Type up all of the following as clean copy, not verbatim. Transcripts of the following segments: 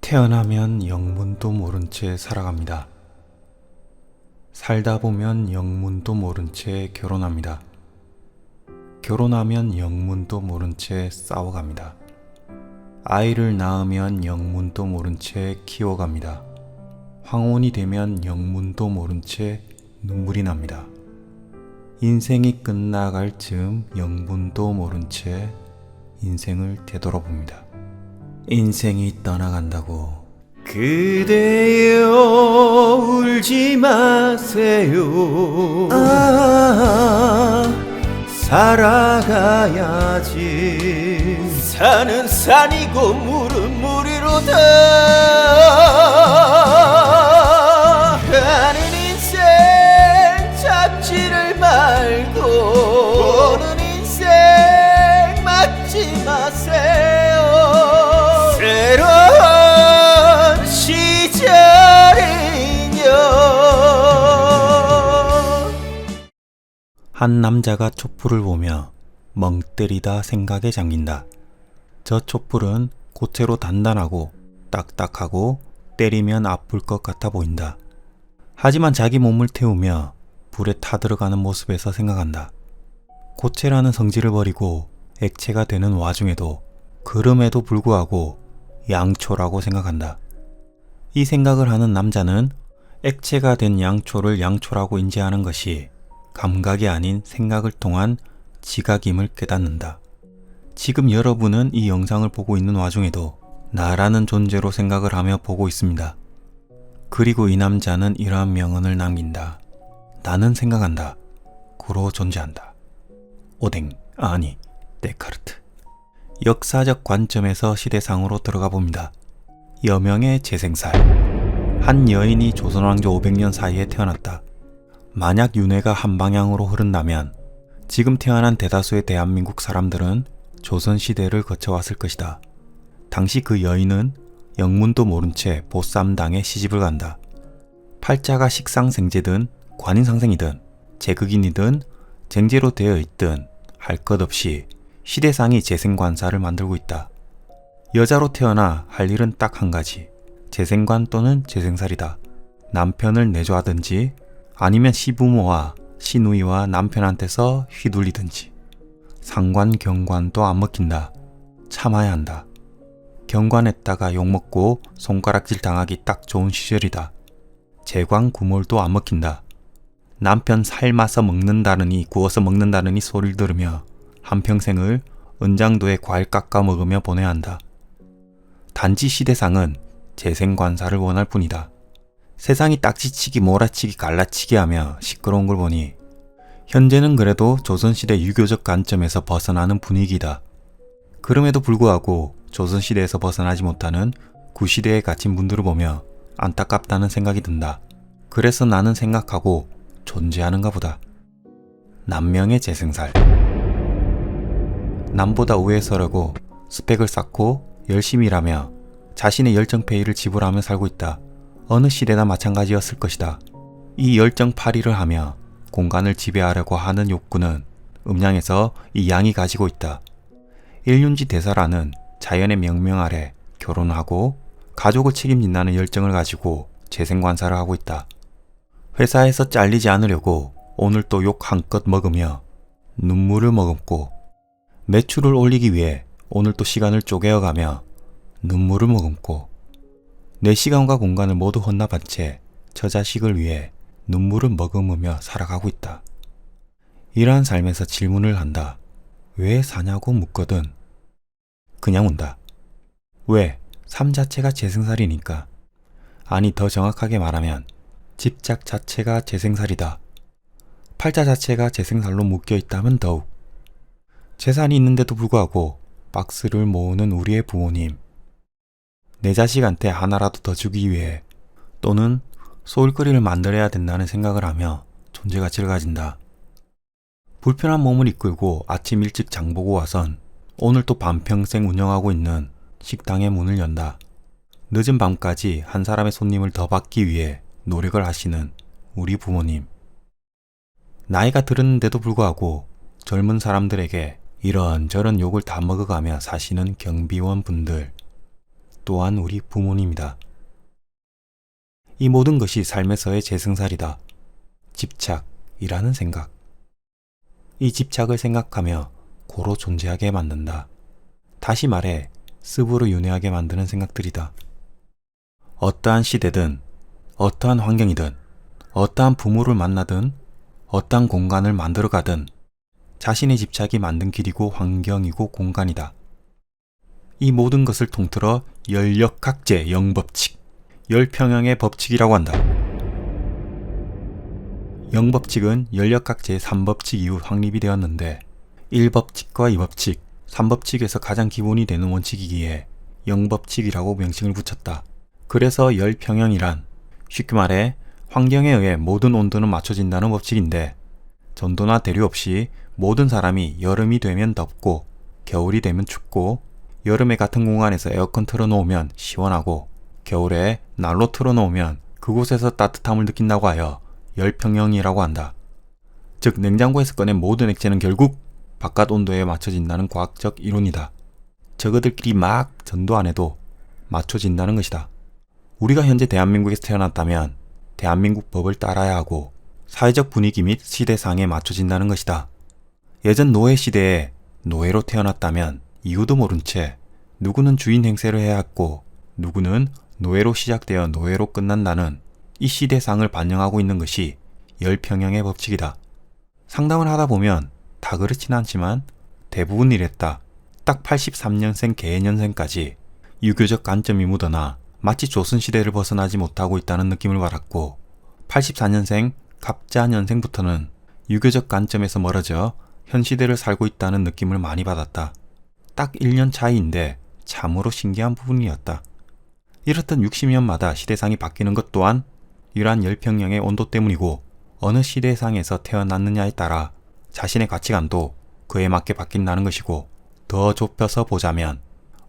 태어나면 영문도 모른 채 살아갑니다. 살다 보면 영문도 모른 채 결혼합니다. 결혼하면 영문도 모른 채 싸워갑니다. 아이를 낳으면 영문도 모른 채 키워갑니다. 황혼이 되면 영문도 모른 채 눈물이 납니다. 인생이 끝나갈 즈음 영문도 모른 채 인생을 되돌아봅니다. 인생이 떠나간다고 그대여 울지 마세요. 살아가야지. 산은 산이고 물은 물이로다. 가는 인생 잡지를 말고 보는 인생 막지 마세요. 새로운 시절이요. 한 남자가 촛불을 보며 멍 때리다 생각에 잠긴다. 저 촛불은 고체로 단단하고 딱딱하고 때리면 아플 것 같아 보인다. 하지만 자기 몸을 태우며 불에 타들어가는 모습에서 생각한다. 고체라는 성질을 버리고 액체가 되는 와중에도 그럼에도 불구하고 양초라고 생각한다. 이 생각을 하는 남자는 액체가 된 양초를 양초라고 인지하는 것이 감각이 아닌 생각을 통한 지각임을 깨닫는다. 지금 여러분은 이 영상을 보고 있는 와중에도 나라는 존재로 생각을 하며 보고 있습니다. 그리고 이 남자는 이러한 명언을 남긴다. 나는 생각한다. 고로 존재한다. 오뎅, 아니, 데카르트. 역사적 관점에서 시대상으로 들어가 봅니다. 여명의 재생살. 한 여인이 조선왕조 500년 사이에 태어났다. 만약 윤회가 한 방향으로 흐른다면 지금 태어난 대다수의 대한민국 사람들은 조선시대를 거쳐왔을 것이다. 당시 그 여인은 영문도 모른 채 보쌈당에 시집을 간다. 팔자가 식상생제든 관인상생이든 제극인이든 쟁제로 되어 있든 할 것 없이 시대상이 재생관사를 만들고 있다. 여자로 태어나 할 일은 딱 한 가지. 재생관 또는 재생살이다. 남편을 내조하든지 아니면 시부모와 시누이와 남편한테서 휘둘리든지. 상관 경관도 안 먹힌다. 참아야 한다. 경관했다가 욕먹고 손가락질 당하기 딱 좋은 시절이다. 재광 구몰도 안 먹힌다. 남편 삶아서 먹는다느니 구워서 먹는다느니 소리를 들으며 한평생을 은장도에 과일 깎아 먹으며 보내야 한다. 단지 시대상은 재생관사를 원할 뿐이다. 세상이 딱지치기 몰아치기 갈라치기 하며 시끄러운 걸 보니 현재는 그래도 조선시대 유교적 관점에서 벗어나는 분위기다. 그럼에도 불구하고 조선시대에서 벗어나지 못하는 구시대에 갇힌 분들을 보며 안타깝다는 생각이 든다. 그래서 나는 생각하고 존재하는가 보다. 남명의 재생살. 남보다 우위에 서려고 스펙을 쌓고 열심히 일하며 자신의 열정페이를 지불하며 살고 있다. 어느 시대나 마찬가지였을 것이다. 이 열정팔이를 하며 공간을 지배하려고 하는 욕구는 음양에서 이 양이 가지고 있다. 일륜지 대사라는 자연의 명명 아래 결혼하고 가족을 책임진다는 열정을 가지고 재생관사를 하고 있다. 회사에서 잘리지 않으려고 오늘 또 욕 한껏 먹으며 눈물을 머금고 매출을 올리기 위해 오늘 또 시간을 쪼개어가며 눈물을 머금고 내 시간과 공간을 모두 헌납한 채 저 자식을 위해 눈물을 머금으며 살아가고 있다. 이러한 삶에서 질문을 한다. 왜 사냐고 묻거든 그냥 운다. 왜? 삶 자체가 재생살이니까. 아니 더 정확하게 말하면 집착 자체가 재생살이다. 팔자 자체가 재생살로 묶여있다면 더욱. 재산이 있는데도 불구하고 박스를 모으는 우리의 부모님. 내 자식한테 하나라도 더 주기 위해 또는 소일거리를 만들어야 된다는 생각을 하며 존재가치를 가진다. 불편한 몸을 이끌고 아침 일찍 장보고 와선 오늘 또 반평생 운영하고 있는 식당의 문을 연다. 늦은 밤까지 한 사람의 손님을 더 받기 위해 노력을 하시는 우리 부모님. 나이가 들었는데도 불구하고 젊은 사람들에게 이런저런 욕을 다 먹어가며 사시는 경비원 분들. 또한 우리 부모님이다. 이 모든 것이 삶에서의 재생살이다. 집착이라는 생각. 이 집착을 생각하며 고로 존재하게 만든다. 다시 말해 습으로 윤회하게 만드는 생각들이다. 어떠한 시대든 어떠한 환경이든 어떠한 부모를 만나든 어떠한 공간을 만들어 가든 자신의 집착이 만든 길이고 환경이고 공간이다. 이 모든 것을 통틀어 열역학제 영법칙, 열평형의 법칙이라고 한다. 영법칙은 열역학 제3법칙 이후 확립이 되었는데 1법칙과 2법칙, 3법칙에서 가장 기본이 되는 원칙이기에 영법칙이라고 명칭을 붙였다. 그래서 열평형이란 쉽게 말해 환경에 의해 모든 온도는 맞춰진다는 법칙인데 전도나 대류 없이 모든 사람이 여름이 되면 덥고 겨울이 되면 춥고 여름에 같은 공간에서 에어컨 틀어놓으면 시원하고 겨울에 난로 틀어놓으면 그곳에서 따뜻함을 느낀다고 하여 열평형이라고 한다. 즉 냉장고에서 꺼낸 모든 액체는 결국 바깥 온도에 맞춰진다는 과학적 이론이다. 저거들끼리 막 전도 안 해도 맞춰진다는 것이다. 우리가 현재 대한민국에서 태어났다면 대한민국 법을 따라야 하고 사회적 분위기 및 시대상에 맞춰진다는 것이다. 예전 노예 시대에 노예로 태어났다면 이유도 모른 채 누구는 주인 행세를 해야 했고 누구는 노예로 시작되어 노예로 끝난다는 이 시대상을 반영하고 있는 것이 열평형의 법칙이다. 상담을 하다 보면 다 그렇진 않지만 대부분 이랬다. 딱 83년생 개년생까지 유교적 관점이 묻어나 마치 조선시대를 벗어나지 못하고 있다는 느낌을 받았고 84년생 갑자년생부터는 유교적 관점에서 멀어져 현 시대를 살고 있다는 느낌을 많이 받았다. 딱 1년 차이인데 참으로 신기한 부분이었다. 이렇듯 60년마다 시대상이 바뀌는 것 또한 이러한 열평형의 온도 때문이고 어느 시대상에서 태어났느냐에 따라 자신의 가치관도 그에 맞게 바뀐다는 것이고 더 좁혀서 보자면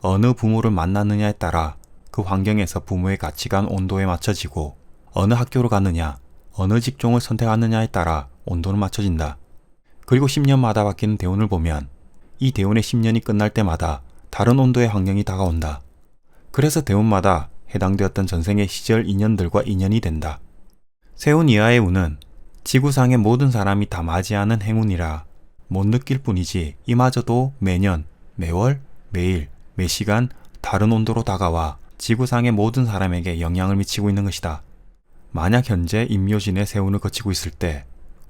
어느 부모를 만났느냐에 따라 그 환경에서 부모의 가치관 온도에 맞춰지고 어느 학교로 갔느냐, 어느 직종을 선택하느냐에 따라 온도는 맞춰진다. 그리고 10년마다 바뀌는 대운을 보면 이 대운의 10년이 끝날 때마다 다른 온도의 환경이 다가온다. 그래서 대운마다 해당되었던 전생의 시절 인연들과 인연이 된다. 세운 이하의 운은 지구상의 모든 사람이 다 맞이하는 행운이라 못 느낄 뿐이지 이마저도 매년, 매월, 매일, 매시간 다른 온도로 다가와 지구상의 모든 사람에게 영향을 미치고 있는 것이다. 만약 현재 임묘진의 세운을 거치고 있을 때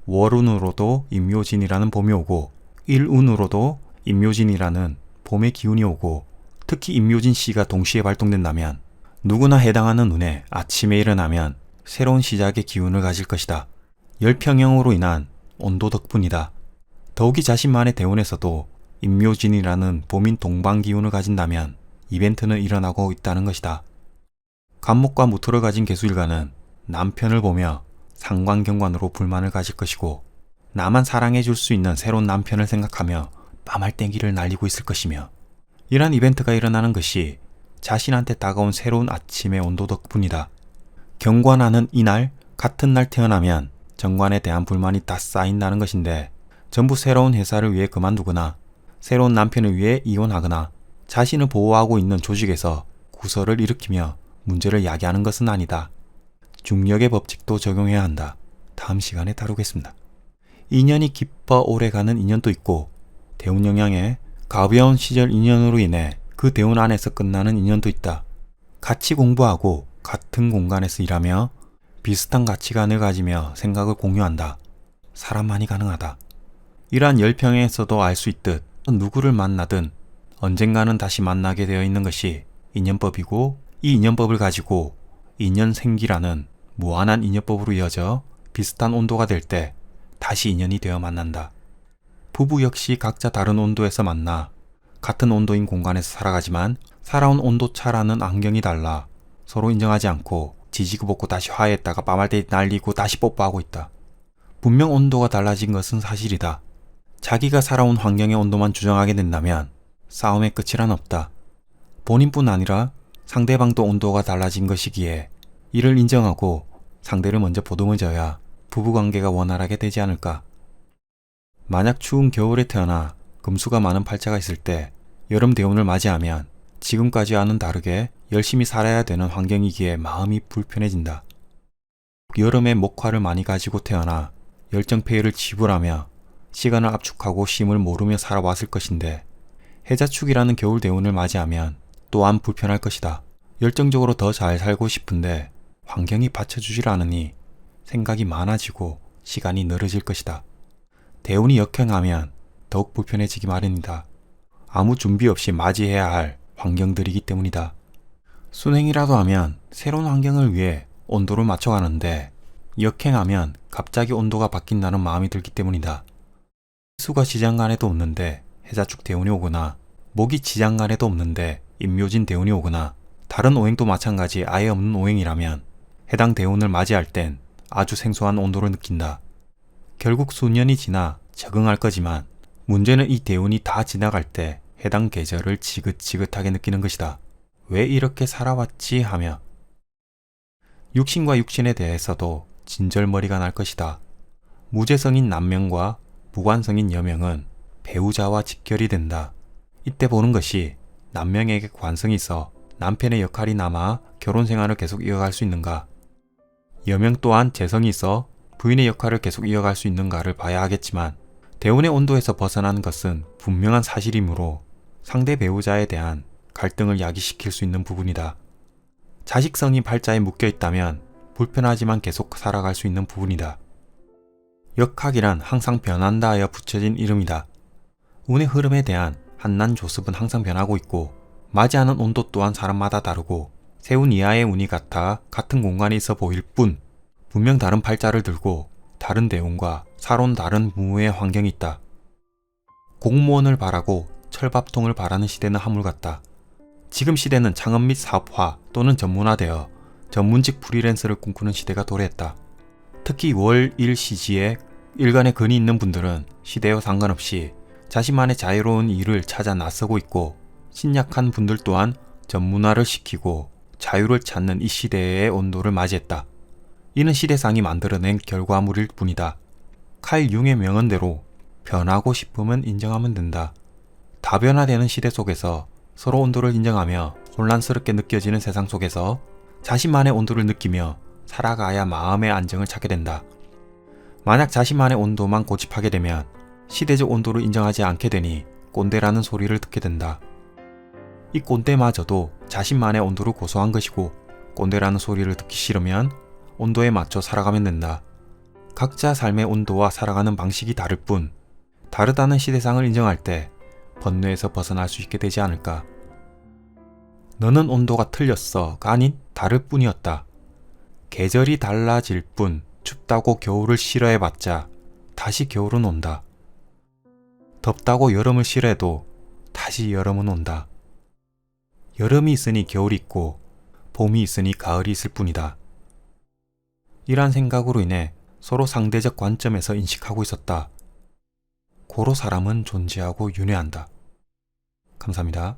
월운으로도 임묘진이라는 봄이 오고 일운으로도 임묘진이라는 봄의 기운이 오고 특히 임묘진 시가 동시에 발동된다면 누구나 해당하는 운에 아침에 일어나면 새로운 시작의 기운을 가질 것이다. 열평형으로 인한 온도 덕분이다. 더욱이 자신만의 대운에서도 임묘진이라는 봄인 동방 기운을 가진다면 이벤트는 일어나고 있다는 것이다. 간목과 무토를 가진 개수일가는 남편을 보며 상관경관으로 불만을 가질 것이고 나만 사랑해 줄 수 있는 새로운 남편을 생각하며 빠말땡기를 날리고 있을 것이며 이러한 이벤트가 일어나는 것이 자신한테 다가온 새로운 아침의 온도 덕분이다. 경관하는 이날 같은 날 태어나면 정관에 대한 불만이 다 쌓인다는 것인데 전부 새로운 회사를 위해 그만두거나 새로운 남편을 위해 이혼하거나 자신을 보호하고 있는 조직에서 구설을 일으키며 문제를 야기하는 것은 아니다. 중력의 법칙도 적용해야 한다. 다음 시간에 다루겠습니다. 인연이 깊어 오래가는 인연도 있고 대운 영향에 가벼운 시절 인연으로 인해 그 대운 안에서 끝나는 인연도 있다. 같이 공부하고 같은 공간에서 일하며 비슷한 가치관을 가지며 생각을 공유한다. 사람만이 가능하다. 이러한 열평에서도 알 수 있듯 누구를 만나든 언젠가는 다시 만나게 되어 있는 것이 인연법이고 이 인연법을 가지고 인연생기라는 무한한 인연법으로 이어져 비슷한 온도가 될 때 다시 인연이 되어 만난다. 부부 역시 각자 다른 온도에서 만나 같은 온도인 공간에서 살아가지만 살아온 온도차라는 안경이 달라 서로 인정하지 않고 지지고 볶고 다시 화해했다가 빠말때 날리고 다시 뽀뽀하고 있다. 분명 온도가 달라진 것은 사실이다. 자기가 살아온 환경의 온도만 주장하게 된다면 싸움의 끝이란 없다. 본인뿐 아니라 상대방도 온도가 달라진 것이기에 이를 인정하고 상대를 먼저 보듬어줘야 부부관계가 원활하게 되지 않을까. 만약 추운 겨울에 태어나 금수가 많은 팔자가 있을 때 여름 대운을 맞이하면 지금까지와는 다르게 열심히 살아야 되는 환경이기에 마음이 불편해진다. 여름에 목화를 많이 가지고 태어나 열정페이를 지불하며 시간을 압축하고 쉼을 모르며 살아왔을 것인데 해자축이라는 겨울 대운을 맞이하면 또한 불편할 것이다. 열정적으로 더 잘 살고 싶은데 환경이 받쳐주질 않으니 생각이 많아지고 시간이 늘어질 것이다. 대운이 역행하면 더욱 불편해지기 마련이다. 아무 준비 없이 맞이해야 할 환경들이기 때문이다. 순행이라도 하면 새로운 환경을 위해 온도를 맞춰가는데 역행하면 갑자기 온도가 바뀐다는 마음이 들기 때문이다. 수가 지장간에도 없는데 해자축 대운이 오거나 목이 지장간에도 없는데 임묘진 대운이 오거나 다른 오행도 마찬가지 아예 없는 오행이라면 해당 대운을 맞이할 땐 아주 생소한 온도를 느낀다. 결국 수년이 지나 적응할 거지만 문제는 이 대운이 다 지나갈 때 해당 계절을 지긋지긋하게 느끼는 것이다. 왜 이렇게 살아왔지 하며 육신과 육신에 대해서도 진절머리가 날 것이다. 무재성인 남명과 무관성인 여명은 배우자와 직결이 된다. 이때 보는 것이 남명에게 관성이 있어 남편의 역할이 남아 결혼 생활을 계속 이어갈 수 있는가, 여명 또한 재성이 있어 부인의 역할을 계속 이어갈 수 있는가를 봐야 하겠지만 대운의 온도에서 벗어난 것은 분명한 사실이므로 상대 배우자에 대한 갈등을 야기시킬 수 있는 부분이다. 자식성이 팔자에 묶여 있다면 불편하지만 계속 살아갈 수 있는 부분이다. 역학이란 항상 변한다 하여 붙여진 이름이다. 운의 흐름에 대한 한난 조습은 항상 변하고 있고 맞이하는 온도 또한 사람마다 다르고 세운 이하의 운이 같아 같은 공간에 있어 보일 뿐 분명 다른 팔자를 들고 다른 대운과 사론 다른 무의 환경이 있다. 공무원을 바라고 철밥통을 바라는 시대는 한물 같다. 지금 시대는 창업 및 사업화 또는 전문화되어 전문직 프리랜서를 꿈꾸는 시대가 도래했다. 특히 월, 일 시지에 일간에 근이 있는 분들은 시대와 상관없이 자신만의 자유로운 일을 찾아 나서고 있고 신약한 분들 또한 전문화를 시키고 자유를 찾는 이 시대의 온도를 맞이했다. 이는 시대상이 만들어낸 결과물일 뿐이다. 칼 융의 명언대로 변하고 싶으면 인정하면 된다. 다변화되는 시대 속에서 서로 온도를 인정하며 혼란스럽게 느껴지는 세상 속에서 자신만의 온도를 느끼며 살아가야 마음의 안정을 찾게 된다. 만약 자신만의 온도만 고집하게 되면 시대적 온도를 인정하지 않게 되니 꼰대라는 소리를 듣게 된다. 이 꼰대마저도 자신만의 온도를 고소한 것이고 꼰대라는 소리를 듣기 싫으면 온도에 맞춰 살아가면 된다. 각자 삶의 온도와 살아가는 방식이 다를 뿐 다르다는 시대상을 인정할 때 번뇌에서 벗어날 수 있게 되지 않을까. 너는 온도가 틀렸어가 아닌 다를 뿐이었다. 계절이 달라질 뿐 춥다고 겨울을 싫어해봤자 다시 겨울은 온다. 덥다고 여름을 싫어해도 다시 여름은 온다. 여름이 있으니 겨울이 있고 봄이 있으니 가을이 있을 뿐이다. 이러한 생각으로 인해 서로 상대적 관점에서 인식하고 있었다. 고로 사람은 존재하고 윤회한다. 감사합니다.